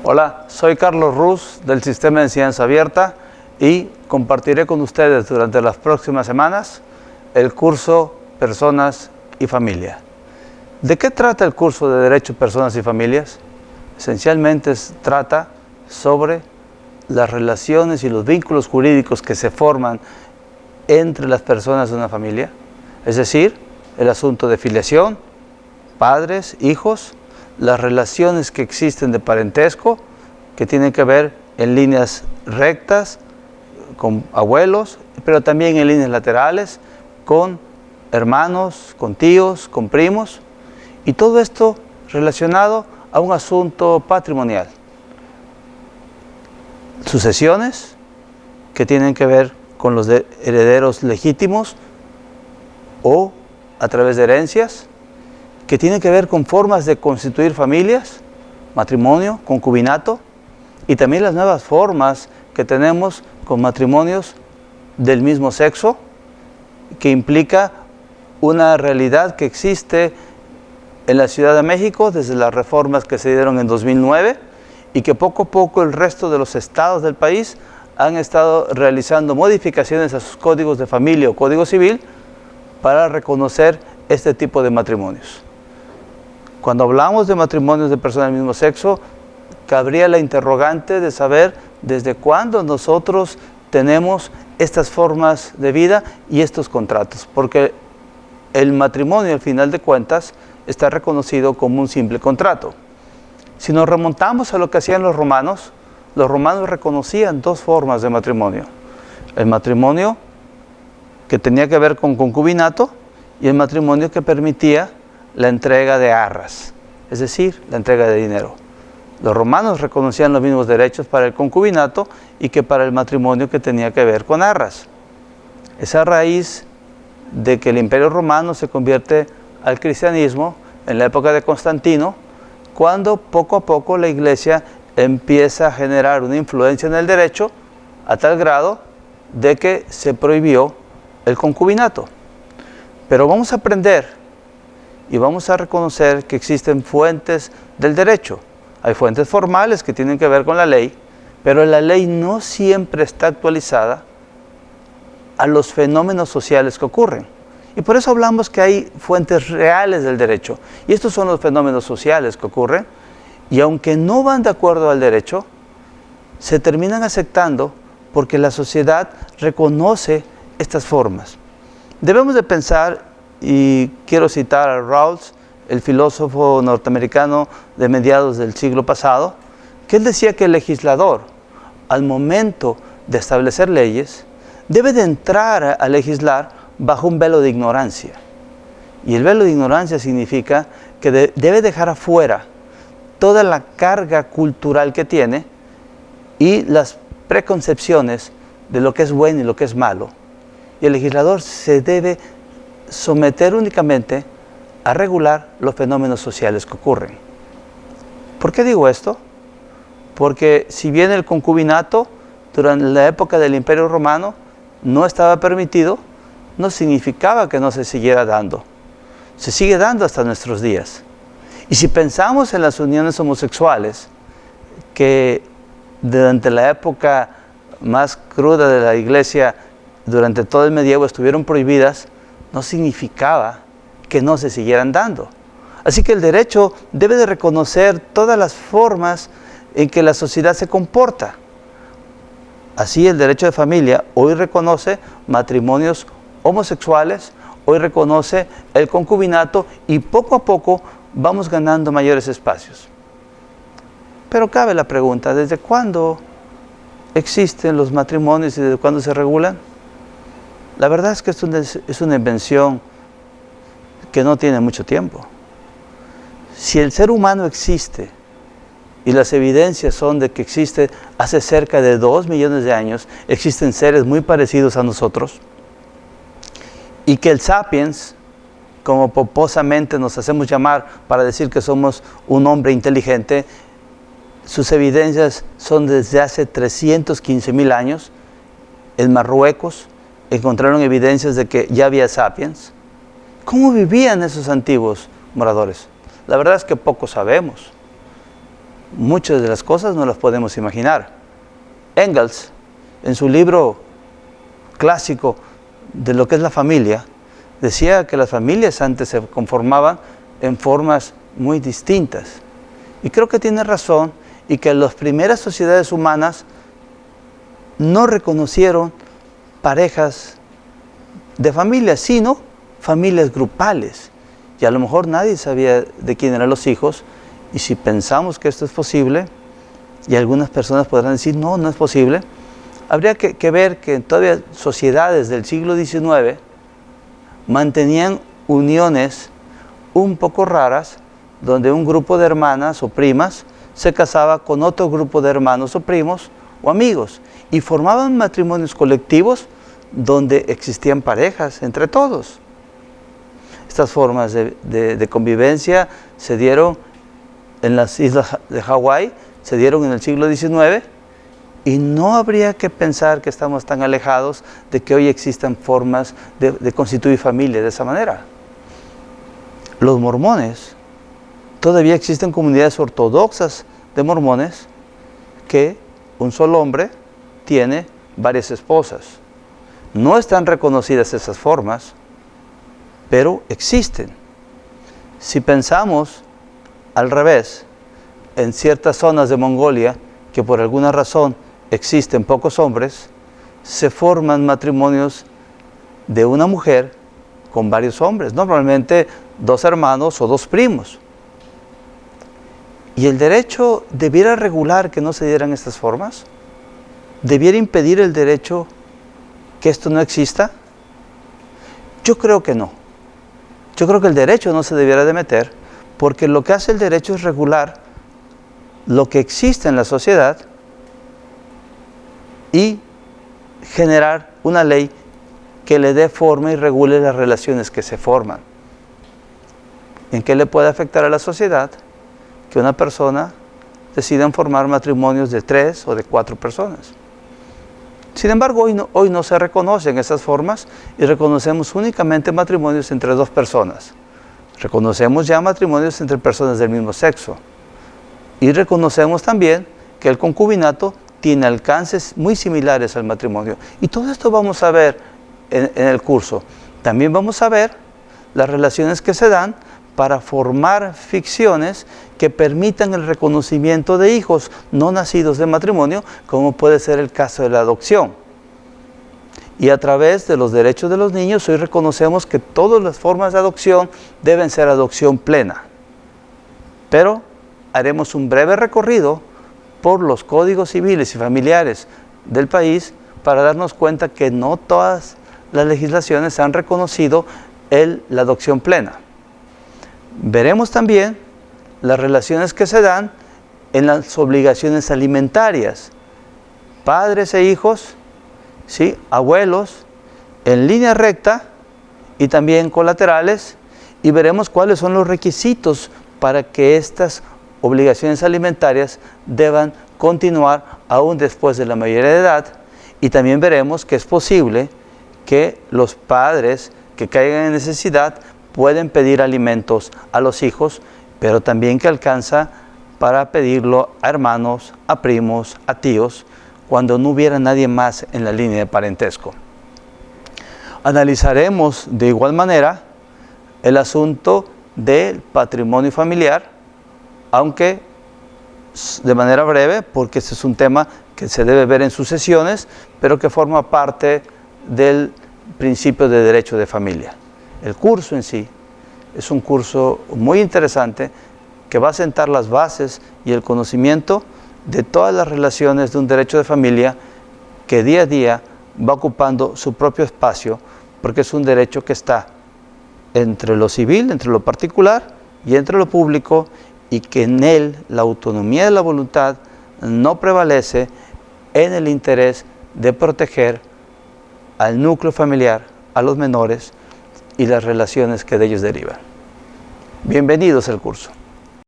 Hola, soy Carlos Ruz del Sistema de Enseñanza Abierta y compartiré con ustedes durante las próximas semanas el curso Personas y Familia. ¿De qué trata el curso de Derecho, Personas y Familias? Esencialmente trata sobre las relaciones y los vínculos jurídicos que se forman entre las personas de una familia, es decir, el asunto de filiación, padres, hijos, las relaciones que existen de parentesco, que tienen que ver en líneas rectas con abuelos, pero también en líneas laterales con hermanos, con tíos, con primos, y todo esto relacionado a un asunto patrimonial. Sucesiones que tienen que ver con los herederos legítimos o a través de herencias, que tienen que ver con formas de constituir familias, matrimonio, concubinato, y también las nuevas formas que tenemos con matrimonios del mismo sexo, que implica una realidad que existe en la Ciudad de México desde las reformas que se dieron en 2009 y que poco a poco el resto de los estados del país han estado realizando modificaciones a sus códigos de familia o código civil para reconocer este tipo de matrimonios. Cuando hablamos de matrimonios de personas del mismo sexo, cabría la interrogante de saber desde cuándo nosotros tenemos estas formas de vida y estos contratos, porque el matrimonio, al final de cuentas, está reconocido como un simple contrato. Si nos remontamos a lo que hacían los romanos reconocían dos formas de matrimonio. El matrimonio que tenía que ver con concubinato y el matrimonio que permitía la entrega de arras, es decir, la entrega de dinero. Los romanos reconocían los mismos derechos para el concubinato y que para el matrimonio que tenía que ver con arras. Es a raíz de que el Imperio Romano se convierte al cristianismo en la época de Constantino, cuando poco a poco la Iglesia empieza a generar una influencia en el derecho a tal grado de que se prohibió el concubinato. Pero vamos a aprender y vamos a reconocer que existen fuentes del derecho. Hay fuentes formales que tienen que ver con la ley, pero la ley no siempre está actualizada a los fenómenos sociales que ocurren. Y por eso hablamos que hay fuentes reales del derecho. Y estos son los fenómenos sociales que ocurren, y aunque no van de acuerdo al derecho, se terminan aceptando porque la sociedad reconoce estas formas. Debemos de pensar, y quiero citar a Rawls, el filósofo norteamericano de mediados del siglo pasado, que él decía que el legislador, al momento de establecer leyes, debe de entrar a legislar bajo un velo de ignorancia. Y el velo de ignorancia significa que debe dejar afuera toda la carga cultural que tiene y las preconcepciones de lo que es bueno y lo que es malo. Y el legislador se debe someter únicamente a regular los fenómenos sociales que ocurren. ¿Por qué digo esto? Porque si bien el concubinato durante la época del Imperio Romano no estaba permitido, no significaba que no se siguiera dando. Se sigue dando hasta nuestros días. Y si pensamos en las uniones homosexuales, que durante la época más cruda de la Iglesia, durante todo el medievo, estuvieron prohibidas, no significaba que no se siguieran dando. Así que el derecho debe de reconocer todas las formas en que la sociedad se comporta. Así el derecho de familia hoy reconoce matrimonios homosexuales, hoy reconoce el concubinato y poco a poco vamos ganando mayores espacios. Pero cabe la pregunta, ¿desde cuándo existen los matrimonios y desde cuándo se regulan? La verdad es que es una invención que no tiene mucho tiempo. Si el ser humano existe, y las evidencias son de que existe hace cerca de 2 millones de años, existen seres muy parecidos a nosotros, y que el sapiens, como pomposamente nos hacemos llamar para decir que somos un hombre inteligente, sus evidencias son desde hace 315.000 años. En Marruecos encontraron evidencias de que ya había sapiens. ¿Cómo vivían esos antiguos moradores? La verdad es que poco sabemos. muchas de las cosas no las podemos imaginar. Engels, en su libro clásico de lo que es la familia, decía que las familias antes se conformaban en formas muy distintas. Y creo que tiene razón, y que las primeras sociedades humanas no reconocieron parejas de familias, sino familias grupales. Y a lo mejor nadie sabía de quién eran los hijos, y si pensamos que esto es posible, y algunas personas podrán decir, no, no es posible, habría que ver que todavía sociedades del siglo XIX mantenían uniones un poco raras, donde un grupo de hermanas o primas se casaba con otro grupo de hermanos o primos o amigos, y formaban matrimonios colectivos donde existían parejas entre todos. Estas formas de convivencia se dieron en las islas de Hawái, se dieron en el siglo XIX, y no habría que pensar que estamos tan alejados de que hoy existan formas de constituir familia de esa manera. Los mormones, todavía existen comunidades ortodoxas de mormones que un solo hombre tiene varias esposas. No están reconocidas esas formas, pero existen. Si pensamos al revés, en ciertas zonas de Mongolia, que por alguna razón existen pocos hombres, se forman matrimonios de una mujer con varios hombres, normalmente 2 hermanos o 2 primos. ¿Y el derecho debiera regular que no se dieran estas formas? ¿Debiera impedir el derecho que esto no exista? Yo creo que no. Yo creo que el derecho no se debiera de meter, porque lo que hace el derecho es regular lo que existe en la sociedad y generar una ley que le dé forma y regule las relaciones que se forman. ¿En qué le puede afectar a la sociedad que una persona decida formar matrimonios de 3 o de 4 personas? Sin embargo, hoy no se reconocen esas formas, y reconocemos únicamente matrimonios entre 2 personas. Reconocemos ya matrimonios entre personas del mismo sexo. Y reconocemos también que el concubinato tiene alcances muy similares al matrimonio. Y todo esto vamos a ver en el curso. También vamos a ver las relaciones que se dan para formar ficciones que permitan el reconocimiento de hijos no nacidos de matrimonio, como puede ser el caso de la adopción. Y a través de los derechos de los niños, hoy reconocemos que todas las formas de adopción deben ser adopción plena. Pero haremos un breve recorrido por los códigos civiles y familiares del país para darnos cuenta que no todas las legislaciones han reconocido la adopción plena. Veremos también las relaciones que se dan en las obligaciones alimentarias, padres e hijos, ¿sí? Abuelos, en línea recta y también colaterales, y veremos cuáles son los requisitos para que estas obligaciones alimentarias deban continuar aún después de la mayoría de edad. Y también veremos que es posible que los padres que caigan en necesidad pueden pedir alimentos a los hijos, pero también que alcanza para pedirlo a hermanos, a primos, a tíos, cuando no hubiera nadie más en la línea de parentesco. Analizaremos de igual manera el asunto del patrimonio familiar, aunque de manera breve, porque este es un tema que se debe ver en sucesiones, pero que forma parte del principio de derecho de familia. El curso en sí es un curso muy interesante que va a sentar las bases y el conocimiento de todas las relaciones de un derecho de familia que día a día va ocupando su propio espacio, porque es un derecho que está entre lo civil, entre lo particular y entre lo público, y que en él la autonomía de la voluntad no prevalece en el interés de proteger al núcleo familiar, a los menores y las relaciones que de ellos derivan. Bienvenidos al curso.